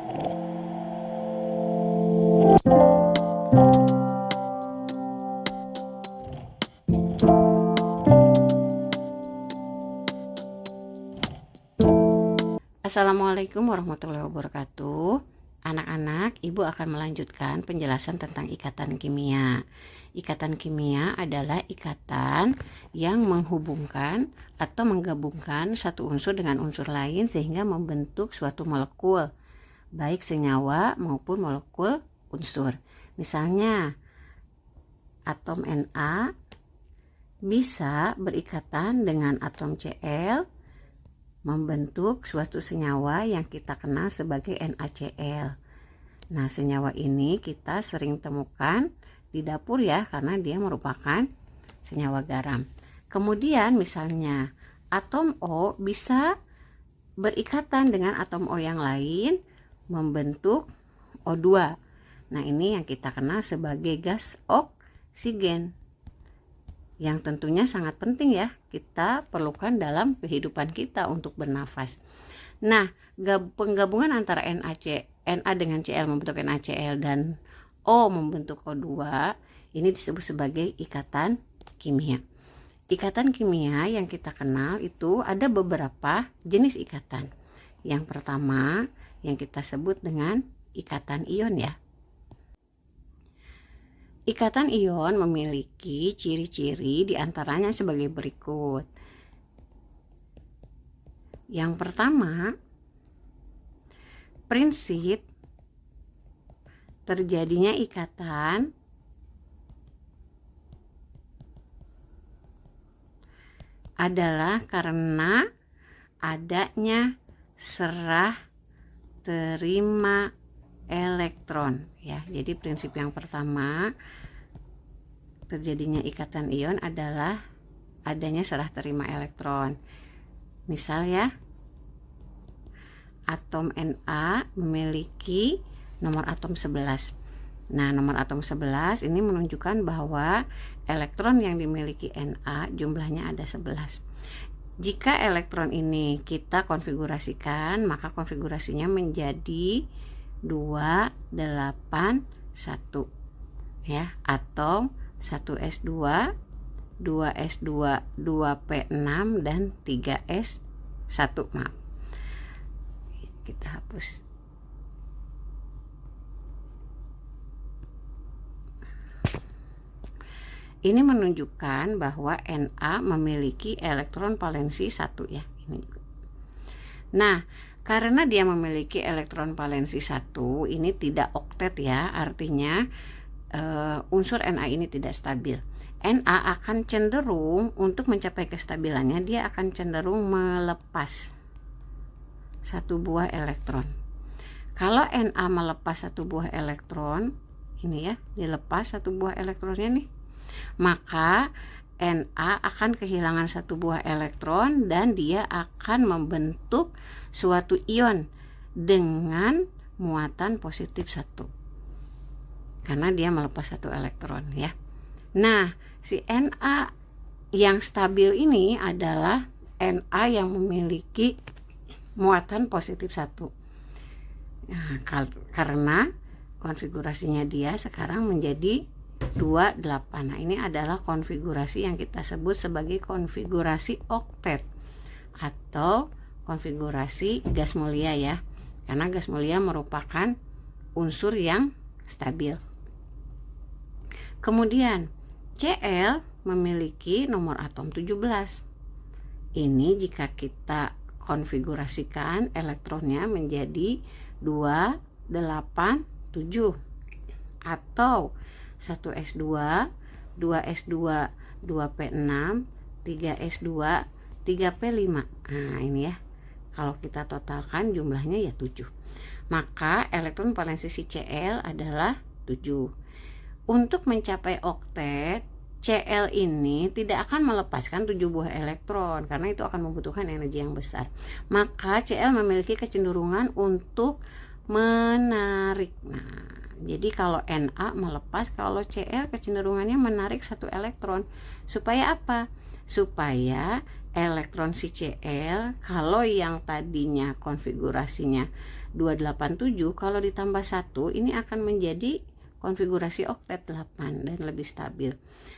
Assalamualaikum warahmatullahi wabarakatuh. Anak-anak, Ibu akan melanjutkan penjelasan tentang ikatan kimia. Ikatan kimia adalah ikatan yang menghubungkan atau menggabungkan satu unsur dengan unsur lain sehingga membentuk suatu molekul, baik senyawa maupun molekul unsur. Misalnya, atom Na bisa berikatan dengan atom Cl membentuk suatu senyawa yang kita kenal sebagai NaCl. Nah, senyawa ini kita sering temukan di dapur ya, karena dia merupakan senyawa garam. Kemudian misalnya atom O bisa berikatan dengan atom O yang lain membentuk O2. Nah, ini yang kita kenal sebagai gas oksigen, yang tentunya sangat penting ya, kita perlukan dalam kehidupan kita untuk bernafas. Nah, penggabungan antara Na dengan Cl membentuk NaCl dan O membentuk O2, ini disebut sebagai ikatan kimia. Ikatan kimia yang kita kenal itu ada beberapa jenis ikatan. Yang pertama yang kita sebut dengan ikatan ion ya. Ikatan ion memiliki ciri-ciri diantaranya sebagai berikut. Yang pertama, prinsip terjadinya ikatan adalah karena adanya serah terima elektron ya. Jadi prinsip yang pertama terjadinya ikatan ion adalah adanya serah terima elektron. Misal ya, atom Na memiliki nomor atom 11. Nah, nomor atom 11 ini menunjukkan bahwa elektron yang dimiliki Na jumlahnya ada 11. Jika elektron ini kita konfigurasikan, maka konfigurasinya menjadi 281 ya, atom 1s2, 2s2, 2p6 dan 3s1. Maaf, kita hapus. Ini menunjukkan bahwa Na memiliki elektron valensi 1 ya. Ini. Nah, karena dia memiliki elektron valensi 1, ini tidak oktet ya, artinya unsur Na ini tidak stabil. Na akan cenderung untuk mencapai kestabilannya, dia akan cenderung melepas satu buah elektron. Kalau Na melepas satu buah elektron, ini ya, dilepas satu buah elektronnya nih, maka Na akan kehilangan satu buah elektron dan dia akan membentuk suatu ion dengan muatan positif 1 karena dia melepas satu elektron ya. Nah, si Na yang stabil ini adalah Na yang memiliki muatan positif 1. Nah, karena konfigurasinya dia sekarang menjadi 28. Nah, ini adalah konfigurasi yang kita sebut sebagai konfigurasi oktet atau konfigurasi gas mulia ya. Karena gas mulia merupakan unsur yang stabil. Kemudian Cl memiliki nomor atom 17. Ini jika kita konfigurasikan elektronnya menjadi 287 atau 1s2, 2s2, 2p6, 3s2, 3p5. Nah, ini ya. Kalau kita totalkan jumlahnya ya 7. Maka elektron valensi si Cl adalah 7. Untuk mencapai oktet, Cl ini tidak akan melepaskan 7 buah elektron karena itu akan membutuhkan energi yang besar. Maka Cl memiliki kecenderungan untuk menarik. Nah, jadi kalau Na melepas, kalau Cl kecenderungannya menarik satu elektron. Supaya apa? Supaya elektron si Cl, kalau yang tadinya konfigurasinya 287, kalau ditambah 1 ini akan menjadi konfigurasi oktet 8 dan lebih stabil.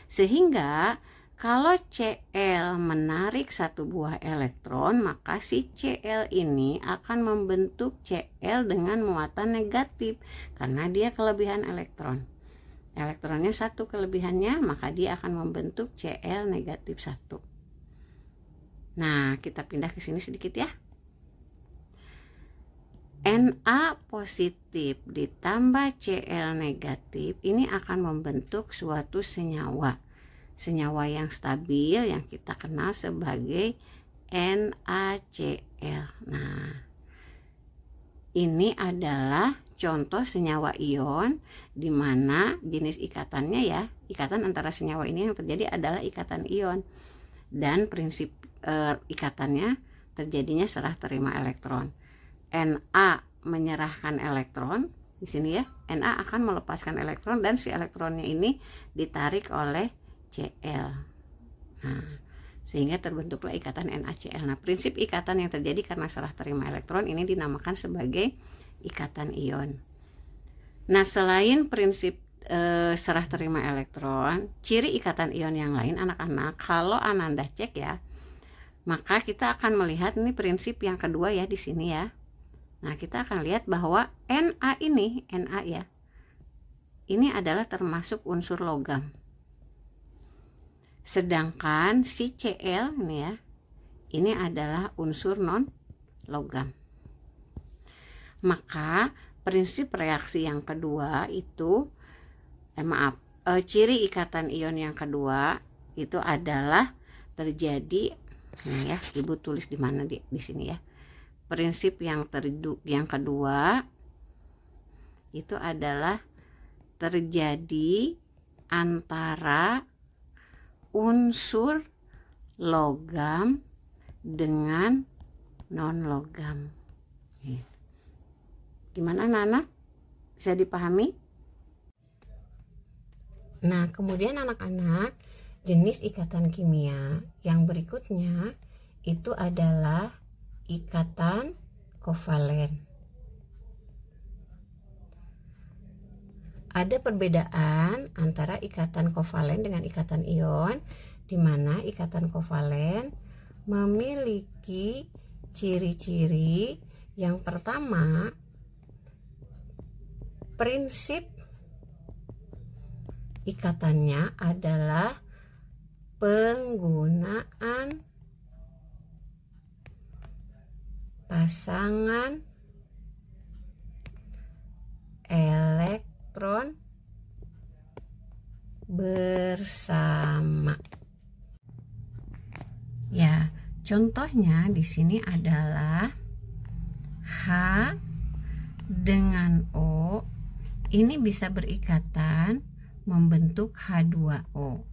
Sehingga kalau Cl menarik satu buah elektron, maka si Cl ini akan membentuk Cl dengan muatan negatif karena dia kelebihan elektron. Elektronnya satu kelebihannya, maka dia akan membentuk Cl negatif 1. Nah, kita pindah ke sini sedikit ya. Na positif ditambah Cl negatif ini akan membentuk suatu senyawa yang stabil yang kita kenal sebagai NaCl. Nah, ini adalah contoh senyawa ion di mana jenis ikatannya ya, ikatan antara senyawa ini yang terjadi adalah ikatan ion, dan prinsip ikatannya terjadinya serah terima elektron. Na menyerahkan elektron di sini ya, Na akan melepaskan elektron dan si elektronnya ini ditarik oleh Cl. Nah, sehingga terbentuklah ikatan NaCl. Nah, prinsip ikatan yang terjadi karena serah terima elektron ini dinamakan sebagai ikatan ion. Nah, selain prinsip serah terima elektron, ciri ikatan ion yang lain anak-anak, kalau Ananda cek ya, maka kita akan melihat ini prinsip yang kedua ya di sini ya. Nah, kita akan lihat bahwa Na ya, ini adalah termasuk unsur logam. Sedangkan si Cl ini ya, ini adalah unsur non logam. Maka prinsip reaksi yang kedua itu ciri ikatan ion yang kedua itu adalah terjadi, ini ya, Ibu tulis di mana di sini ya. Prinsip yang kedua itu adalah terjadi antara unsur logam dengan non logam. Gimana anak-anak? Bisa dipahami? Nah, kemudian anak-anak, jenis ikatan kimia yang berikutnya itu adalah ikatan kovalen. Ada perbedaan antara ikatan kovalen dengan ikatan ion, di mana ikatan kovalen memiliki ciri-ciri. Yang pertama, prinsip ikatannya adalah penggunaan pasangan elektron bersama. Ya, contohnya di sini adalah H dengan O ini bisa berikatan membentuk H2O,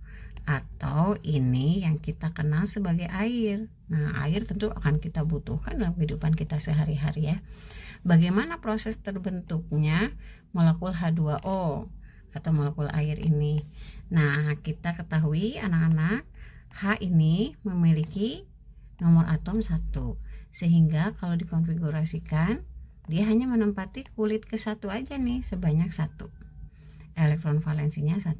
atau ini yang kita kenal sebagai air. Nah, air tentu akan kita butuhkan dalam kehidupan kita sehari-hari ya. Bagaimana proses terbentuknya molekul H2O atau molekul air ini? Nah, kita ketahui anak-anak, H ini memiliki nomor atom 1, sehingga kalau dikonfigurasikan dia hanya menempati kulit ke-1 aja nih, sebanyak 1. Elektron valensinya 1.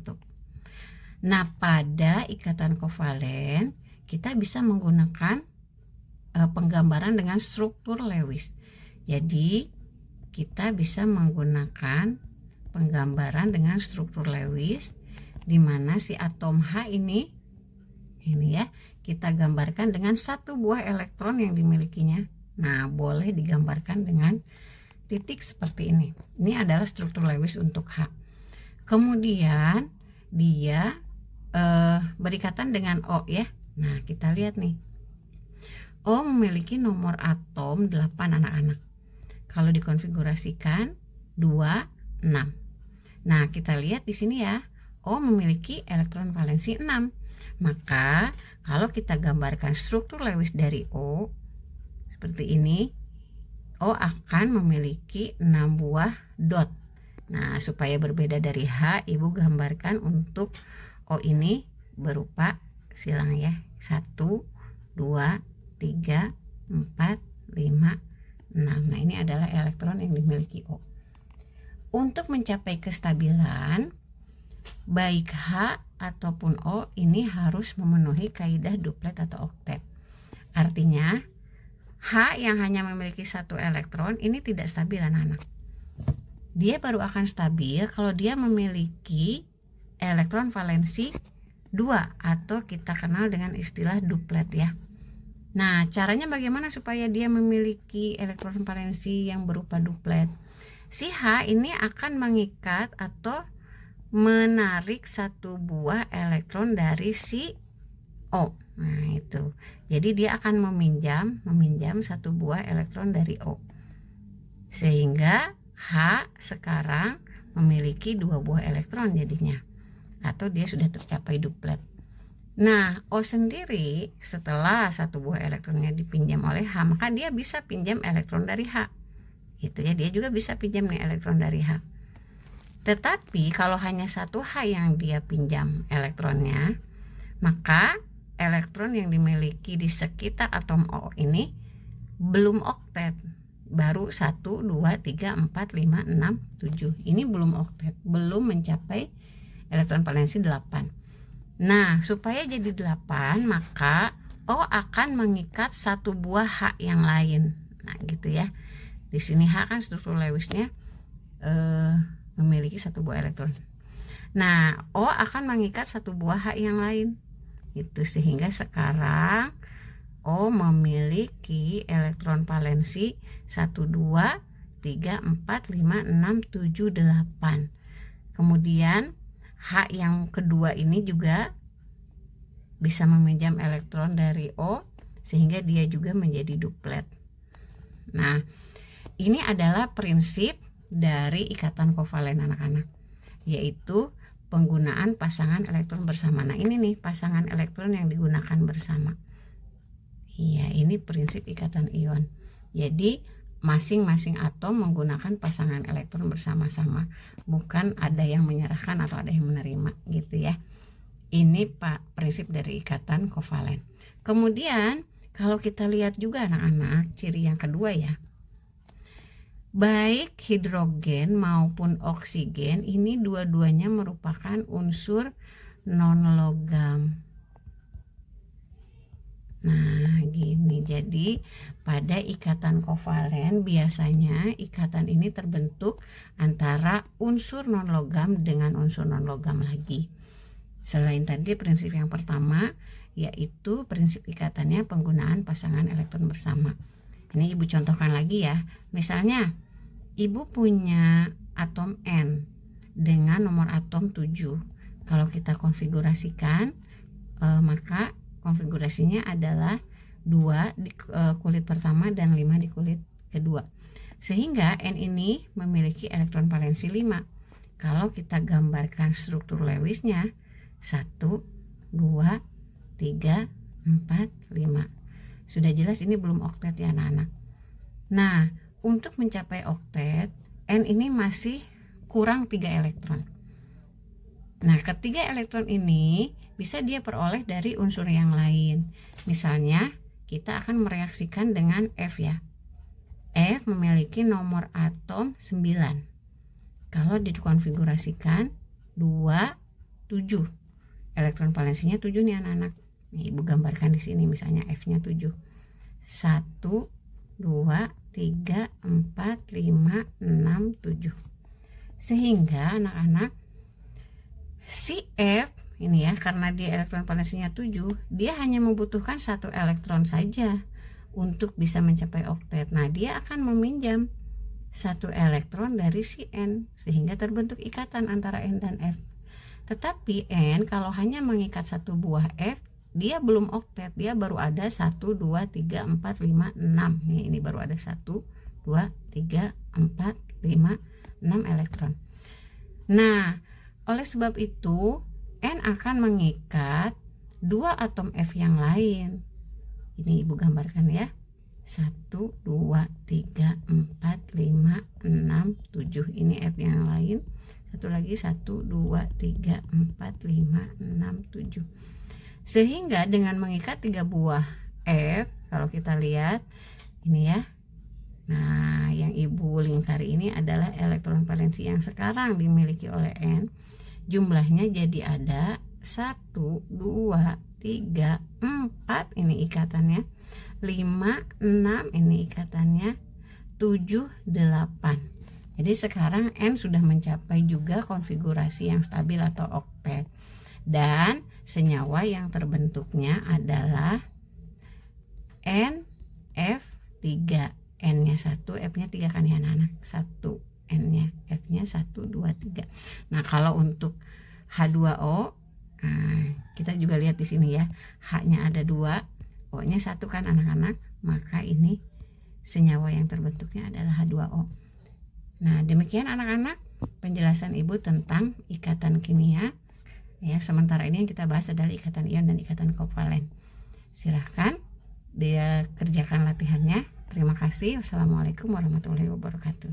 Nah, pada ikatan kovalen kita bisa menggunakan penggambaran dengan struktur Lewis. Jadi kita bisa menggunakan penggambaran dengan struktur Lewis, di mana si atom H ini ya, kita gambarkan dengan 1 buah elektron yang dimilikinya. Nah, boleh digambarkan dengan titik seperti ini. Ini adalah struktur Lewis untuk H. Kemudian dia berikatan dengan O ya. Nah, kita lihat nih. O memiliki nomor atom 8 anak-anak. Kalau dikonfigurasikan 2, 6. Nah, kita lihat di sini ya. O memiliki elektron valensi 6. Maka kalau kita gambarkan struktur Lewis dari O seperti ini, O akan memiliki 6 buah dot. Nah, supaya berbeda dari H, Ibu gambarkan untuk O ini berupa silang ya. 1, 2, 3, 4, 5, 6. Nah, ini adalah elektron yang dimiliki O. Untuk mencapai kestabilan, baik H ataupun O ini harus memenuhi kaidah duplet atau oktet. Artinya, H yang hanya memiliki satu elektron ini tidak stabil, anak-anak. Dia baru akan stabil kalau dia memiliki elektron valensi 2 atau kita kenal dengan istilah duplet ya. Nah, caranya bagaimana supaya dia memiliki elektron valensi yang berupa duplet? Si H ini akan mengikat atau menarik satu buah elektron dari si O. Nah, itu. Jadi dia akan meminjam satu buah elektron dari O. Sehingga H sekarang memiliki 2 buah elektron jadinya. Atau dia sudah tercapai duplet. Nah, O sendiri setelah satu buah elektronnya dipinjam oleh H, maka dia bisa pinjam elektron dari H. Gitu ya, dia juga bisa pinjam nih elektron dari H. Tetapi kalau hanya satu H yang dia pinjam elektronnya, maka elektron yang dimiliki di sekitar atom O ini belum oktet. Baru 1, 2, 3, 4, 5, 6, 7. Ini belum oktet, belum mencapai elektron valensi 8. Nah, supaya jadi 8, maka O akan mengikat satu buah H yang lain. Nah, gitu ya. Di sini H kan struktur Lewisnya memiliki satu buah elektron. Nah, O akan mengikat satu buah H yang lain. Itu sehingga sekarang O memiliki elektron valensi 1, 2, 3, 4, 5, 6, 7, 8. Kemudian H yang kedua ini juga bisa meminjam elektron dari O sehingga dia juga menjadi duplet. Nah, ini adalah prinsip dari ikatan kovalen anak-anak, yaitu penggunaan pasangan elektron bersama. Nah, ini nih pasangan elektron yang digunakan bersama. Iya, ini prinsip ikatan ion. Jadi masing-masing atom menggunakan pasangan elektron bersama-sama, bukan ada yang menyerahkan atau ada yang menerima gitu ya. Ini prinsip dari ikatan kovalen. Kemudian kalau kita lihat juga anak-anak ciri yang kedua ya, baik hidrogen maupun oksigen ini dua-duanya merupakan unsur non-logam. Nah, gini. Jadi pada ikatan kovalen biasanya ikatan ini terbentuk antara unsur non-logam dengan unsur non-logam lagi. Selain tadi prinsip yang pertama, yaitu prinsip ikatannya penggunaan pasangan elektron bersama. Ini Ibu contohkan lagi ya. Misalnya Ibu punya atom N dengan nomor atom 7. Kalau kita konfigurasikan, maka konfigurasinya adalah 2 di kulit pertama dan 5 di kulit kedua. Sehingga N ini memiliki elektron valensi 5. Kalau kita gambarkan struktur Lewisnya 1, 2, 3, 4, 5. Sudah jelas ini belum oktet ya anak-anak. Nah, untuk mencapai oktet, N ini masih kurang 3 elektron. Nah, ketiga elektron ini bisa dia peroleh dari unsur yang lain. Misalnya, kita akan mereaksikan dengan F ya. F memiliki nomor atom 9. Kalau dikonfigurasikan 2, 7. Elektron valensinya 7 nih anak-anak. Nih, Ibu gambarkan di sini misalnya F-nya 7. 1, 2, 3, 4, 5, 6, 7. Sehingga anak-anak si F ini ya, karena dia elektron valensinya 7, dia hanya membutuhkan 1 elektron saja untuk bisa mencapai oktet. Nah, dia akan meminjam 1 elektron dari si N sehingga terbentuk ikatan antara N dan F. Tetapi N kalau hanya mengikat satu buah F, dia belum oktet, dia baru ada 1, 2, 3, 4, 5, 6. Nih, ini baru ada 1, 2, 3, 4, 5, 6 elektron. Nah, oleh sebab itu N akan mengikat 2 atom F yang lain. Ini Ibu gambarkan ya. 1, 2, 3, 4, 5, 6, 7. Ini F yang lain. Satu lagi 1, 2, 3, 4, 5, 6, 7. Sehingga dengan mengikat 3 buah F, kalau kita lihat ini ya. Nah, yang Ibu lingkari ini adalah elektron valensi yang sekarang dimiliki oleh N. Jumlahnya jadi ada 1, 2, 3, 4 ini ikatannya, 5, 6 ini ikatannya, 7, 8. Jadi sekarang N sudah mencapai juga konfigurasi yang stabil atau oktet. Dan senyawa yang terbentuknya adalah NF3. N-nya 1, F-nya 3 kan ya anak-anak. 1 N-nya, F-nya 1, 2, 3. Nah, kalau untuk H2O, kita juga lihat di sini ya. H-nya ada 2, O-nya 1 kan anak-anak. Maka ini senyawa yang terbentuknya adalah H2O. Nah, demikian anak-anak penjelasan Ibu tentang ikatan kimia. Ya, sementara ini yang kita bahas adalah ikatan ion dan ikatan kovalen. Silahkan dia kerjakan latihannya. Terima kasih. Wassalamualaikum warahmatullahi wabarakatuh.